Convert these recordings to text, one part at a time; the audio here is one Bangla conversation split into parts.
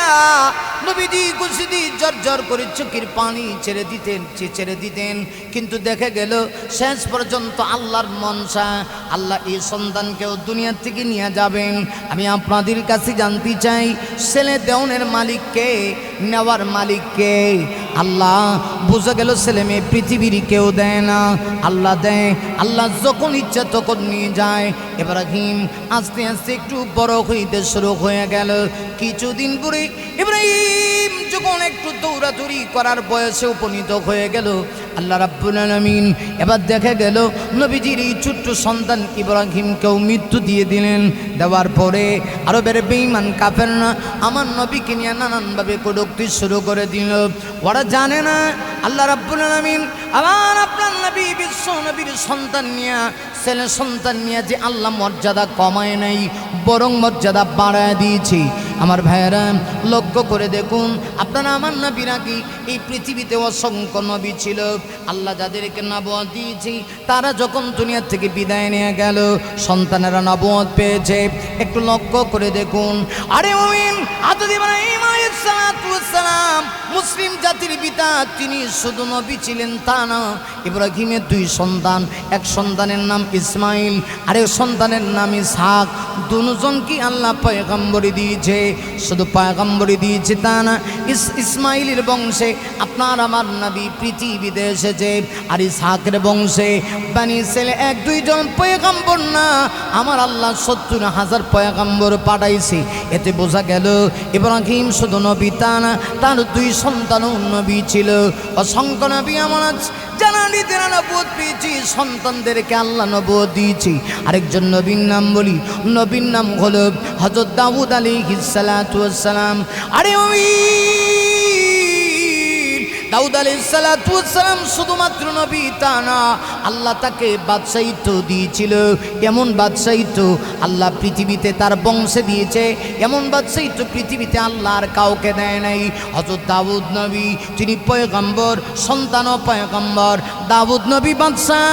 দিয়া নবীজি গুছিদি জর্জর করে চোখের পানি ছেড়ে দিতেন কিন্তু দেখে গেল শেষ পর্যন্ত আল্লাহর মনসা আল্লাহ এই সন্তানকেও দুনিয়া থেকে নিয়ে যাবেন। আমি আপনাদের কাছে জানতে চাই ছেলে দেওয়ার মালিককে, নেওয়ার মালিককে? আল্লাহ। বোঝা গেল ছেলে মেয়ে পৃথিবীর কেউ দেয় না, আল্লাহ দেয়। আল্লাহ যখন ইচ্ছা তখন নিয়ে যায়। ইব্রাহিম আস্তে আস্তে একটু বড় হইতে শুরু হয়ে গেল। কিছুদিন পরে ইব্রাহিম যখন একটু দৌড়াদৌড়ি করার বয়সে উপনীত হয়ে গেল, আল্লাহ রাব্বুল আলামিন এবার দেখা গেল নবীজির এই ছোট্ট সন্তান ইব্রাহিমকেও মৃত্যু দিয়ে দিলেন। দেওয়ার পরে আরবের বেঈমান কাফেররা আমার নবীকে নিয়ে নানানভাবে কটূক্তি শুরু করে দিল। ওরা জানে না আল্লাহ রাব্বুল আলামিন আবার আপনার নবী বিশ্ব নবীর সন্তান নিয়ে, ছেলে সন্তান নিয়ে যে আল্লাহ মর্যাদা কমায় নাই, বরং মর্যাদা বাড়ায় দিয়েছি। আমার ভাইয়েরা লক্ষ্য করে দেখুন, আপনারা আমার নবীরা কি এই পৃথিবীতে অসংখ্য নবী ছিল। আল্লাহ যাদেরকে নবুয়ত দিয়েছি তারা যখন দুনিয়া থেকে বিদায় নিয়ে গেল, সন্তানেরা নবুয়ত পেয়েছে। একটু লক্ষ্য করে দেখুন। আরে মুমিন হযরত ইব্রাহিম আলাইহিস সালাম মুসলিম জাতির পিতা, তিনি শুধু নবী ছিলেন তা না। ইব্রাহিমের দুই সন্তান, এক সন্তানের নাম ইসমাইল, আরেক সন্তানের নাম ইসহাক। দুজনকে আল্লাহ পয়গম্বরি দিয়েছে। শুধু পয়গম্বরি দিয়েছে তা না, ইসমাইলের বংশে আপনার আমার নবী পৃথিবীতে এসেছে, আর ইসহাকের বংশে বানি ইসরাইল এক দুইজন পয়গম্বর না, আমার আল্লাহ ৭০,০০০ পয়গম্বর পাঠাইছে। এতে বোঝা গেল ইব্রাহিম শুধু নবী তা না, তার দুই সন্তানও নবী ছিল। অসংখ্য নবী আমার যারা নিজের নবুয়ত পেয়েছি, সন্তানদেরকে আল্লাহ নবুয়ত দিয়েছি। আরেকজন নবীর নাম বলি, নবীর নাম হলো হযরত দাউদ আলাইহিস সালাতু ওয়াস সালাম। আরে ওই দাউদ আলাইহিস সালাতু ওয়াস সালাম শুধুমাত্র নবী তা না, আল্লাহ তাকে বাদশাহিত্ব দিয়েছিল। এমন বাদশাহিত্ব আল্লাহ পৃথিবীতে তার বংশে দিয়েছে, এমন বাদশাহিত্ব পৃথিবীতে আল্লাহ আর কাউকে দেয় নাই। হযরত দাউদ নবী, তিনি পয়গম্বর, সন্তানও পয়গম্বর। দাউদ নবী বাদশাহ,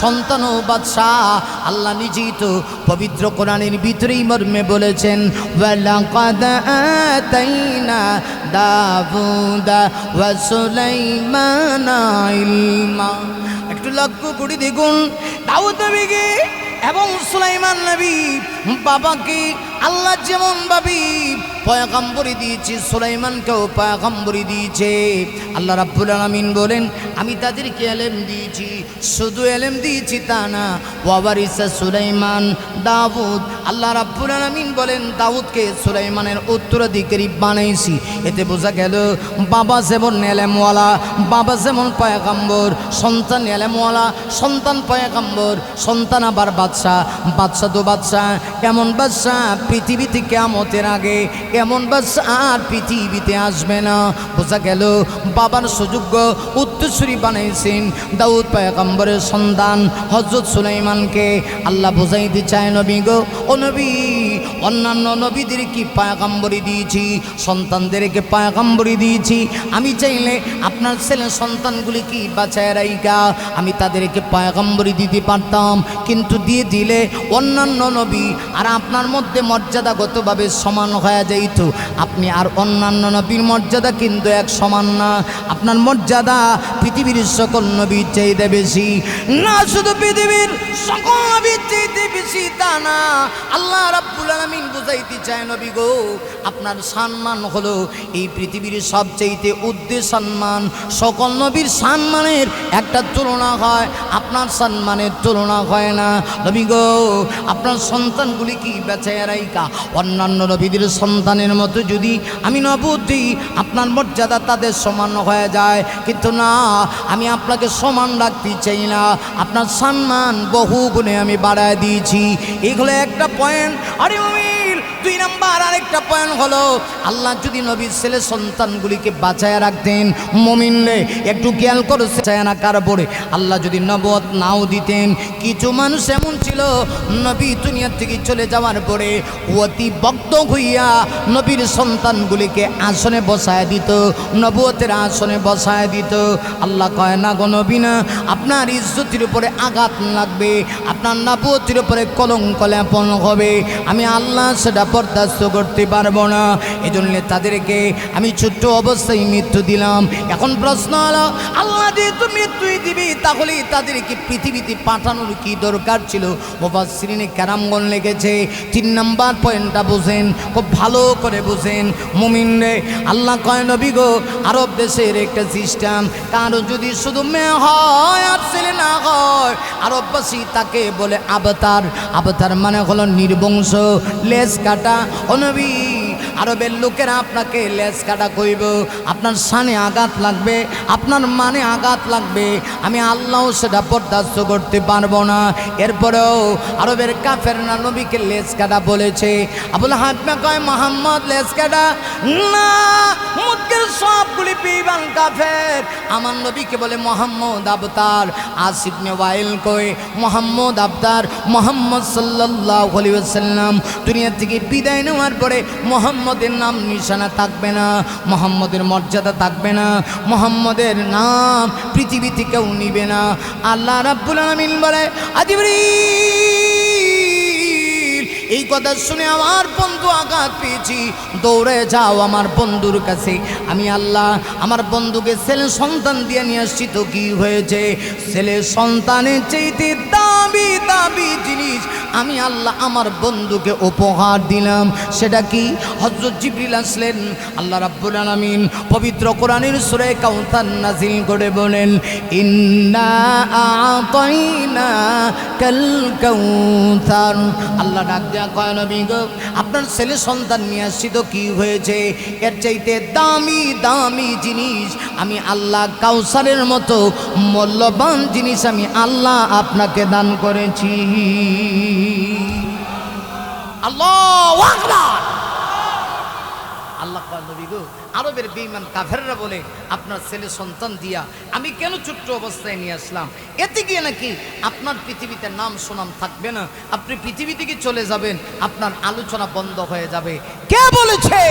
সন্তানও বাদশাহ। আল্লাহ নিজেই তো পবিত্র কোরআনের ভিতরেই মর্মে বলেছেন, ওয়ালাকাদ আতাইনা দাউদা ওয়া সুলাইমানা ইলমা। একটু লক্ষ্য করে দেখুন, দাউদ নবীকে এবং সুলাইমান নবী বাবাকে আল্লাহ যেমন ভাবে পয়গম্বরি দিয়েছে, সুলাইমানকেও পয়গম্বরি দিয়েছে। আল্লাহ রাব্বুল আলামিন বলেন, আমি তাদেরকে ইলম দিয়েছি। শুধু ইলম দিয়েছি তা না, ওয়ারিসা সুলাইমান দাউদ। আল্লাহ রাব্বুল আলামিন বলেন, দাউদকে সুলাইমানের উত্তরাধিকারী বানাইছি। এতে বোঝা গেল বাবা যেমন ইলমওয়ালা, বাবা যেমন পয়গম্বর, সন্তান ইলমওয়ালা, সন্তান পয়গম্বর, সন্তান আবার বাদশা। বাদশা তো বাদশা, এমন বাদশা পৃথিবীতে কিয়ামতের আগে এমন বাদশা আর পৃথিবীতে আসবে না। বোঝা গেল বাবার সুযোগ্য উত্তরসূরি বানাইছেন দাউদ পয়গম্বরের সন্তান হযরত সুলাইমানকে। আল্লাহ বোঝাইতে চায়, নবী গো, ও নবী, অন্যান্য নবীদের কি পয়গম্বরি দিয়েছি, সন্তানদেরকে পয়গম্বরি দিয়েছি। আমি চাইলে আপনার ছেলে সন্তানগুলি কি বাঁচায় রাইকা আমি তাদেরকে পয়গম্বরি দিতে পারতাম, কিন্তু দিয়ে দিলে অন্যান্য নবী আর আপনার মধ্যে মর্যাদাগতভাবে সমান হয়ে যাইত। আপনি আর অন্যান্য নবীর মর্যাদা কিন্তু এক সমান না। আপনার মর্যাদা পৃথিবীর সকল নবীর চাইতে বেশি না, শুধু পৃথিবীর সকল নবীর চাইতে বেশি তা না। আল্লাহ রাব্বুল আলামিন বুঝাইতে চায়, নবী গো, আপনার সম্মান হলো এই পৃথিবীর সবচাইতে উদ্দেশ্য সম্মান। সকল নবীর সম্মানের একটা তুলনা হয়, আপনার সম্মানের তুলনা হয় না। নবী গো, আপনার সন্তানগুলি কি বেঁচে রাইকা অন্যান্য নবীদের সন্তানের মতো যদি আমি নবুয়ত দিই, আপনার মর্যাদা তাদের সমান হয়ে যায়। কিন্তু না, আমি আপনাকে সমান রাখতে চাই না, আপনার সম্মান বহু গুণে আমি বাড়ায় দিয়েছি। এগুলো একটা পয়েন্ট। আরে দুই নাম্বার আরেকটা পয়েন্ট হলো, আল্লাহ যদি নবীর ছেলে সন্তানগুলিকে বাঁচায় রাখতেন, মুমিনরে একটু খেয়াল করে চায় না কার পরে, আল্লাহ যদি নবুয়ত নাও দিতেন, কিছু মানুষ এমন ছিল নবী দুনিয়া থেকে চলে যাওয়ার পরে অতি ভক্ত হইয়া নবীর সন্তানগুলিকে আসনে বসায় দিত, নবুয়তের আসনে বসায় দিত। আল্লাহ কয়, না গো নবী না, আপনার ইজ্জতের উপরে আঘাত লাগবে, আপনার নবুয়তের উপরে কলঙ্ক লেপন হবে। আমি আল্লাহ সেটা বরদাস্ত করতে পারবো না। এজন্য তাদেরকে আমি ছোট্ট অবস্থায় মৃত্যু দিলাম। এখন প্রশ্ন হলো, আল্লাহ যেহেতু মৃত্যুই দিবি, তাহলে তাদেরকে পৃথিবীতে পাঠানোর কি দরকার ছিল? মুফাসসিরিনে কেরামগণ লিখেছে 3 নাম্বার পয়েন্টটা বুঝেন, খুব ভালো করে বুঝেন মুমিন রে। আল্লাহ কয়, নবী গো, আরব দেশের একটা সিস্টেম, কারো যদি শুধু মেয়ে হয় আর ছেলে না হয়, আরববাসী তাকে বলে আবতার। আবতার মানে হলো নির্বংশ, লেজ কাটা। ও নবী, আরবের লোকেরা আপনাকে লেজ কাটা কইব, আপনার শানে আঘাত লাগবে, আপনার মানে আঘাত লাগবে। আমি আল্লাহ সেটা বরদাস্ত করতে পারবো না। এরপরেও আরবের কাফেররা নবীকে লেজ কাটা বলেছে। আবুল হাবনা কয়, মোহাম্মদ লেজ কাটা না, মুখের সবগুলি বেঈমান কাফের। আমার নবীকে বলে মোহাম্মদ আবতার। আসিফ ইবনে ওয়াইল কয়, মোহাম্মদ আবতার, মোহাম্মদ সাল্লাল্লাহু আলাইহি ওয়াসাল্লাম দুনিয়া থেকে বিদায় নেওয়ার পরে মোহাম্মদের নাম নিশানা থাকবে না, মোহাম্মদের মর্যাদা থাকবে না, মোহাম্মদের নাম পৃথিবী থেকেও নিবে না। আল্লাহ রাব্বুল আলামিন বলে, জিবরীল, এই কথা শুনে আমার বন্ধু আঘাত পেয়েছি, দৌড়ে যাও আমার বন্ধুর কাছে। আমি আল্লাহ আমার বন্ধুকে ছেলে সন্তান দিয়ে নিয়ে আসছি, তো কি হয়েছে? ছেলে সন্তানের চাইতে দামি দামি জিনিস আমি আল্লাহ আমার বন্ধুকে উপহার দিলাম। সেটা কি? হযরত জিবরিল আসলেন। আল্লাহ রাব্বুল আলামিন পবিত্র কোরআনের সূরা কাউসার নাযিল করে বলেন, ইন্না আ'তাইনাকাল কাউসার। আল্লাহ ডাক দেয়া কয়, নবী গো, আপনার ছেলে সন্তান নিয়ে আসছি, তো কি হয়েছে? এর চাইতে দামি দামি জিনিস আমি আল্লাহ, কাউসারের মতো মূল্যবান জিনিস আমি আল্লাহ আপনাকে দান করেছি। আল্লাহু আকবার। আল্লাহ কয়, নবী গো, আরবের বেঈমান কাফেররা বলে আপনার ছেলে সন্তান দিয়া আমি কেন ছোট্ট অবস্থায় নিয়ে আসলাম? এতে গিয়ে নাকি আপনার পৃথিবীতে নাম সুনাম থাকবে না, আপনি পৃথিবী থেকে চলে যাবেন, আপনার আলোচনা বন্ধ হয়ে যাবে। কে বলেছে?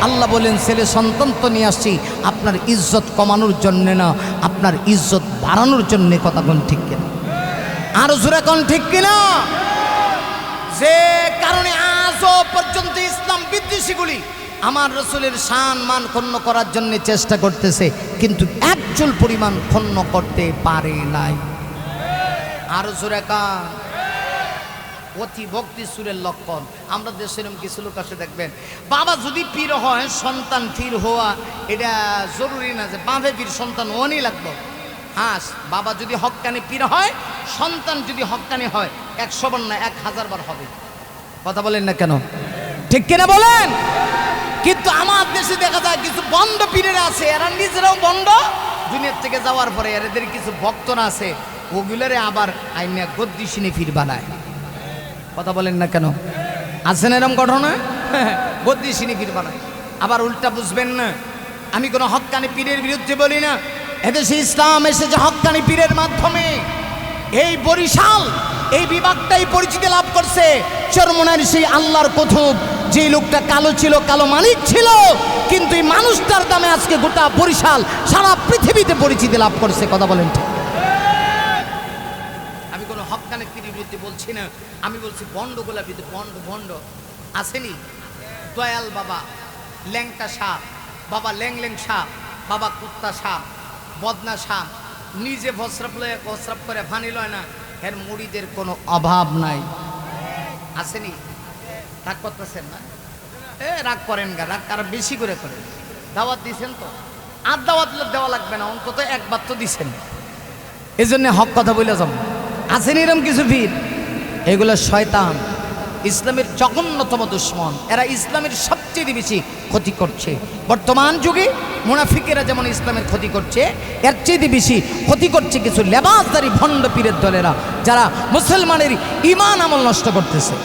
আল্লাহ বলেন, ছেলে সন্তান তো নিয়ে আসছি আপনার ইজ্জত কমানোর জন্য না, আপনার ইজ্জত বাড়ানোর জন্য। কথা কোন ঠিক কিনা? আরো জোরে কোন ঠিক কিনা? যে কারণে আজও পর্যন্ত ইসলাম বিদ্বেষীগুলি আমার রসুলের শান মান ক্ষুণ্ণ করার জন্য চেষ্টা করতেছে, কিন্তু একচুল পরিমাণ ক্ষুণ্ণ করতে পারে নাই। আর জোরে কান। অতি ভক্তি সুরের লক্ষণ। আমরা দেশের কিছু লোক আছে দেখবেন, বাবা যদি পীর হয় সন্তান পীর হওয়া এটা জরুরি না যে বাপে পীর সন্তান ওনই লাগবে। হ্যাঁ, বাবা যদি হক্কানি পীর হয়, সন্তান যদি হক্কানি হয় 100 বার না 1000 বার হবে। কথা বলেন না কেন? ঠিক কিনা বলেন? কিন্তু আমার দেশে দেখা যায় কিছু বন্ড পীরেরা আছে, এরা নিজেরাও বন্ড, দুনিয়ার থেকে যাওয়ার পরে এদের কিছু ভক্তরা আছে, ওগুলারে আবার আইনা গদ্দিসিনী পীর বানায়। কথা বলেন না কেন? আছেন এরকম ঘটনা? গদ্দিসিনী পীর বানায়। আবার উল্টা বুঝবেন না, আমি কোনো হক্কানি পীরের বিরুদ্ধে বলি না। এদেশে ইসলাম এসেছে হক্কানি পীরের মাধ্যমে। এই বরিশাল এই বিভাগটাই পরিচিতি লাভ করছে চরমনার সেই আল্লাহর কুতুব, যে লোকটা কালো ছিল, কালো মালিক ছিল, কিন্তু এই মানুষটার দামে আজকে গোটা বরিশাল সারা পৃথিবীতে পরিচিতি লাভ করছে। কথা বলেন ঠিক? আমি কোনো হক্কানি পীরের বিরুদ্ধে বলছি না, আমি বলছি বন্ড গোলাপিতে বন্ড বন্ড আসেনি। দয়াল বাবা, ল্যাংটা সাপ বাবা, ল্যাং সাপ বাবা, কুত্তা সাপ, বদনা সাপ, নিজে প্রস্রাব করে ফানি লয় না, এর মুড়িদের কোনো অভাব নাই। আসেনি? রাগ করতেছেন না? রাগ করেন গা, রাগ আর বেশি করে করেন। দাওয়াত দিয়েছেন তো, আর দাওয়াত দেওয়া লাগবে না, অন্তত একবার তো দিছেন। এই জন্য হক কথা বলে যাব। আসেনি এরকম কিছু ভিড়? এগুলো শয়তান, ইসলামের জঘন্যতম দুশ্মন। এরা ইসলামের সবচেয়ে বেশি ক্ষতি করছে। বর্তমান যুগে মুনাফিকেরা যেমন ইসলামের ক্ষতি করছে, এর চেয়ে বেশি ক্ষতি করছে কিছু লেবাসদারি ভণ্ড পীরের দলেরা, যারা মুসলমানের ঈমান আমল নষ্ট করতেছে।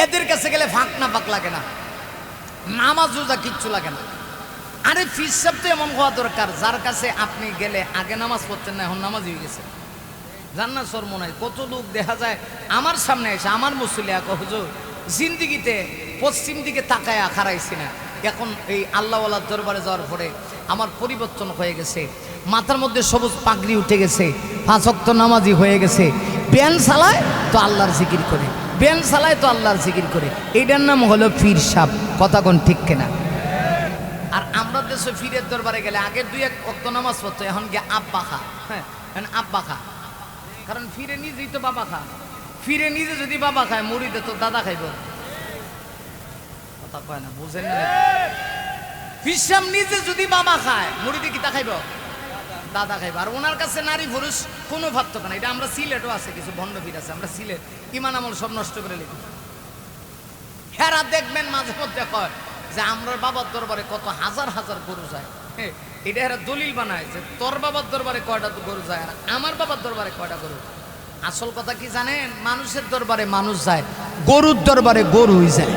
এদের কাছে গেলে ফাঁক না ফাঁক লাগে না, নামাজ রোজা কিচ্ছু লাগে না। আরে ফিসাব তো এমন হওয়া দরকার, যার কাছে আপনি গেলে আগে নামাজ পড়তেন না, এখন নামাজ হয়ে গেছে। জান্না সর মনে হয় কত লোক দেখা যায় আমার সামনে এসে আমার মুসলিয়া হুজুর জিন্দিগিতে পশ্চিম দিকে তাকায় খারাইছি না, এখন এই আল্লাহওয়ালার দরবারে যাওয়ার পরে আমার পরিবর্তন হয়ে গেছে, মাথার মধ্যে সবুজ পাগড়ি উঠে গেছে, 5 ওয়াক্ত নামাজি হয়ে গেছে, ব্যান চালায় তো আল্লাহর জিকির করে, ব্যান চালায় তো আল্লাহর জিকির করে। এইটার নাম হলো পীর সাপ। কথা কোন ঠিক কিনা? আর আমরা দেশে পীরের দরবারে গেলে আগে 2-1 ওয়াক্ত নামাজ পড়তো, এখন গিয়ে আব্বা খা। হ্যাঁ, এখন আব্বা খা, কারণ ফিরে নিজেই তো বাবা খা। ফিরে নিজে যদি বাবা খায়, মুড়িতে তো দাদা খাইব। কথা কয় না, বুঝেন না? ফিরসাম নিজে যদি বাবা খায়, মুড়িতে কি তা খাইব? দাদা খাইব। আর ওনার কাছে নারী পুরুষ কোনো পার্থক্য না। এটা আমরা সিলেটও আছে, কিছু ভণ্ড পীর আছে, আমরা সিলেট ইমান আমল সব নষ্ট করে লিখি। হেরা দেখবেন মাঝে মধ্যে কয় যে আমরা বাবার দরবারে কত হাজার হাজার গরু যায়। এটা এরা দলিল বানায় যে তোর বাবার দরবারে কয়টা গরু যায় আর আমার বাবার দরবারে কয়টা গরু। আসল কথা কি জানেন? মানুষের দরবারে মানুষ যায়, গরুর দরবারে গরুই যায়।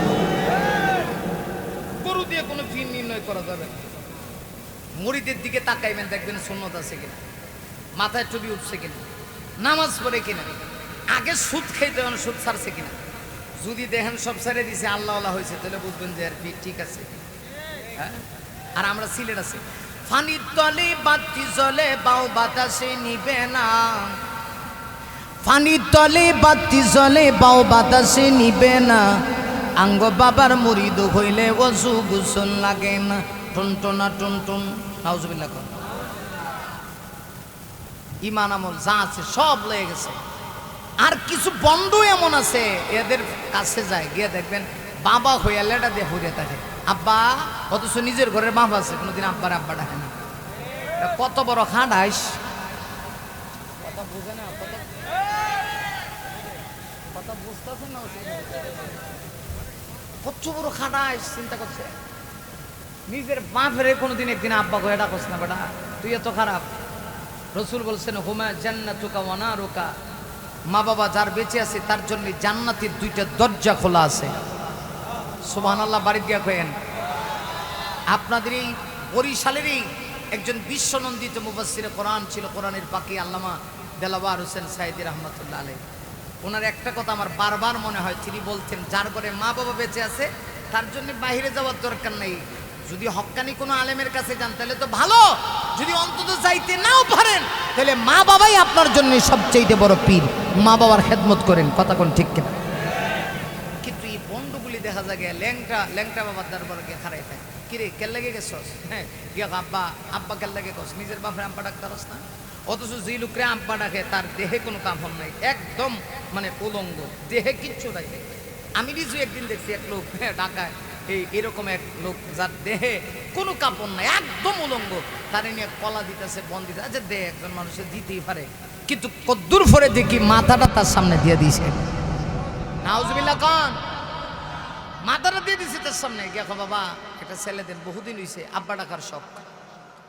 গরু দিয়ে কোনো ফির নির্ণয় করা যাবে না। মুরিদের দিকে তাকাইবেন, দেখবেন সুন্নত আছে কিনা, মাথায় টুপি উঠছে কিনা, নামাজ পড়ে কিনা, আগে সুদ খাইতে সুদ ছাড়ছে কিনা। যদি দেখেন সব ছেড়ে দিছে, আল্লাহ আল্লাহ হয়েছে, তাহলে বুঝবেন যে আর কি ঠিক আছে। হ্যাঁ, আর আমরা সিলেট আছে, ফানির তলে বাতি জ্বলে বাউ বাতাসে নিবে না, ফানির তলে বাতি জ্বলে বাউ বাতাসে নিবে না, আঙ্গ বাবার মুরিদ হইলে ওযু গোসল লাগে না, টুনটুনা টুনটুন। নাউজুবিল্লাহ। ইমান আমল যা আছে সব লেগে গেছে। আর কিছু বন্ধ এমন আছে, এদের কাছে যায় গিয়ে দেখবেন বাবা হইয়া লেটা দিয়ে হইয়া থাকে আব্বা, অথচ নিজের ঘরের বাবা আছে, কোনোদিন আব্বার আব্বা ডাকে না। কত বড় খাডাইস। কথা বুঝে না, কথা বুঝতেছে না, কত বড় খাডাইস। চিন্তা করছে নিজের বাপের কোনোদিন একদিন আব্বা হয়ে ডাকস না, বেটা তুই এত খারাপ। রসুল বলছেন হুমা জান্নাতুকা ওয়া নারুকা, মা বাবা যার বেঁচে আছে তার জন্য জান্নাতের 2টা দরজা খোলা আছে। সুবহানাল্লাহ। বাড়ি দিয়া কয়েন। আপনাদের এই বরিশালেরই একজন বিশ্বনন্দিত মুফাসসিরে কোরআন ছিল, কোরআনের পাখি আল্লামা দেলাওয়ার হোসেন সাইদি রহমতুল্লাহ আলাইহি। ওনার একটা কথা আমার বারবার মনে হয়, তিনি বলতেন যার ঘরে মা বাবা বেঁচে আছে তার জন্য বাইরে যাওয়ার দরকার নেই। যদি হক্কানি কোনো আলেমের কাছে যান তাহলে তো ভালো, যদি অন্তত যাইতে নাও পারেন তাহলে মা বাবাই আপনার জন্য সবচেয়ে বড় পীর। মা বাবার খেদমত করেন। কথা কোন ঠিক কিনা? কিন্তু এই বন্ডগুলি দেখা যায় ল্যাংটা বাবার দরবারে গিয়ে খারাই থাকে, কিরে কেল লাগে গেছস? হ্যাঁ, গিয়া আব্বা আব্বা কেল লাগে গেছ, নিজের বাপের আব্বা ডাক্তারস না। অথচ যে লোকরে আব্বা ডাকে তার দেহে কোনো কাফন নাই, একদম মানে উলঙ্গ, দেহে কিচ্ছু নাই। আমি নিজে একদিন দেখছি এক লোক ঢাকায়, এরকম এক লোক যার দেহে কোনো কাপড় নাই, একদম উলঙ্গ, তারে নিয়ে কলা দিতেছে, বন দিতে। আচ্ছা দেহ একজন মানুষের দিতেই পারে, কিন্তু কদ্দুর ফরে দেখি মাথাটা তার সামনে দিয়ে দিয়েছে। নাউজুবিল্লাহ খান, মাথাটা দিয়ে দিয়েছে তার সামনে। গিয়া বাবা এটা ছেলে দেন, বহুদিন হয়েছে আব্বা ডাকার শখ,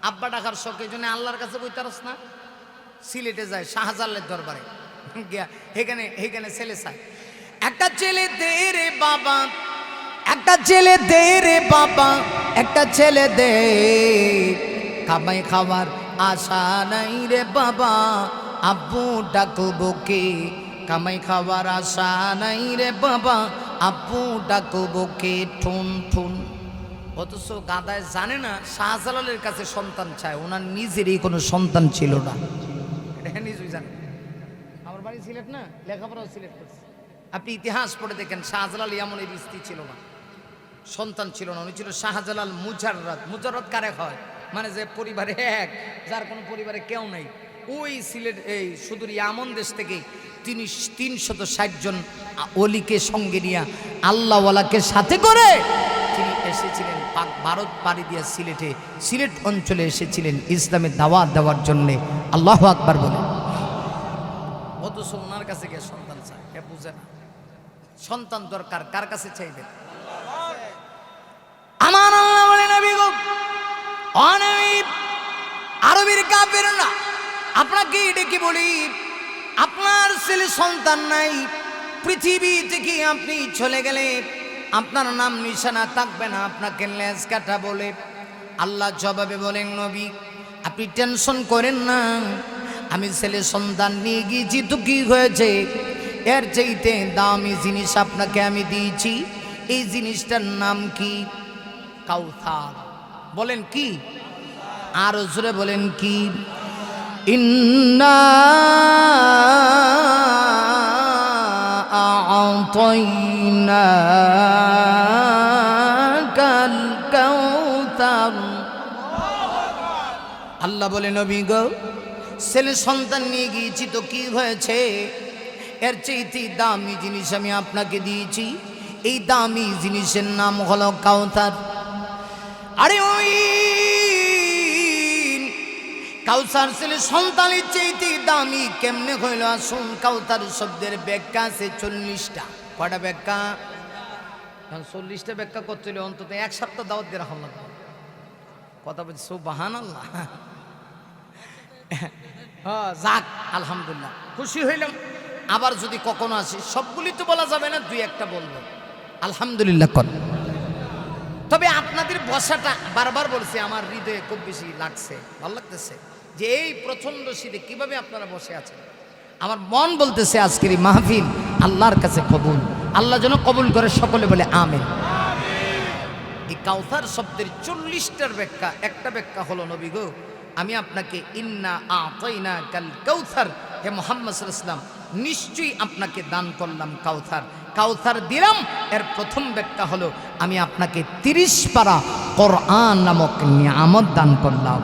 আব্বা ডাকার শখ। এই জন্য আল্লাহর কাছে বইতারস না, সিলেটে যায় শাহজালালের দরবারে গিয়া, এখানে ছেলে চায়। একটা ছেলে দে রে বাবা, একটা ছেলে দে রে বাবা, একটা ছেলে দে, কামাই খাবার আশা নাই রে বাবা, আব্বু ডাকবো কে, কামাই খাবার আশা নাই রে বাবা, আব্বু ডাকবো কে, ঠুন ঠুন। অথচ গাদায় জানে না শাহজালালের কাছে সন্তান চায়, ওনার নিজেরই কোনো সন্তান ছিল না, এটা নিজেই জানে। আমার বাড়ি সিলেট না, লেখাপড়াও সিলেট করছে। আপনি ইতিহাস পড়ে দেখেন শাহজালাল এমন এই স্ত্রী ছিল না, সন্তান ছিল না, উনি ছিল শাহজালাল মুজাররাদ। মুজাররাদ কারে হয়? মানে যে পরিবারে এক, যার কোনো পরিবারে কেউ নাই। ওই সিলেট এই সুদূর ইয়ামন দেশ থেকে তিনি 360 জন ওলিকে সঙ্গে নিয়ে আল্লাহওয়ালাকে সাথে করে তিনি এসেছিলেন ভারত পাড়ি দিয়ে সিলেটে, সিলেট অঞ্চলে এসেছিলেন ইসলামের দাওয়াত দেওয়ার জন্যে। আল্লাহু আকবার বলে। অথচ ওনার কাছে গিয়ে সন্তান চায়, এ বুঝে না। সন্তান দরকার কার কাছে চাইবে? আমার আল্লাহ বলে নবী গো, অনবী আরবের কাফেররা আপনাকে ডেকে বলি, আপনার ছেলে সন্তান নাই, পৃথিবী থেকে আপনি চলে গেলে আপনার নাম নিশানা থাকবে না, আপনাকে লেজ কাটা বলে। আল্লাহ জবাবে বলেন নবী আপনি টেনশন করেন না, আমি ছেলে সন্তান নিয়ে গিয়েছি তো কি হয়েছে, এর চাইতে দামি জিনিস আপনাকে আমি দিয়েছি। এই জিনিসটার নাম কি? কাউসার। বলেন কি? আরো জোরে বলেন কি? ইন্না আ'তাইনাকাল কাউসার। আল্লাহ বলে নবী গো, ছেলে সন্তান নিয়ে গিয়েছি তো কি হয়েছে, এর চাইতে দামি জিনিস আমি আপনাকে দিয়েছি। এই দামি জিনিসের নাম হলো কাউসার। আরে ওই কাউসার ছেলে সন্তানের চাইতে দামি কেমনে হইল? আসুন, কাউসার শব্দের ব্যাখ্যা আছে 40টা। কয়টা ব্যাখ্যা? 40টা ব্যাখ্যা করতে হলে অন্তত এক সপ্তাহ দাওয়াত দিয়ে রাখা লাগবে। কথা বলছি সুবহানাল্লাহ। যাক, আলহামদুলিল্লাহ, খুশি হইলাম। আবার যদি কখনো আসি, সবগুলি তো বলা যাবে না, দুই একটা বলবো। আলহামদুলিল্লাহ কর। তবে আপনাদের বসাটা বারবার বলছি, আমার হৃদয়ে খুব বেশি লাগছে, ভালো লাগতেছে যে এই প্রচন্ড শীতে কিভাবে আপনারা বসে আছেন। আমার মন বলতেছে আজকের এই মাহফিল আল্লাহর কাছে কবুল, আল্লাহ যেন কবুল করে, সকলে বলে আমিন। এই কাউসার শব্দের 40টার ব্যাখ্যা, একটা ব্যাখ্যা হলো নবী গো, আমি আপনাকে ইন্না আ'তাইনাকাল কাউসার, হে মুহাম্মদ সাল্লাল্লাহু আলাইহি ওয়াসাল্লাম, নিশ্চয়ই আপনাকে দান করলাম কাউসার, কাউসার দিলাম। এর প্রথম ব্যাখ্যা হলো আমি আপনাকে 30 পারা কোরআন নামক নিয়ামত দান করলাম।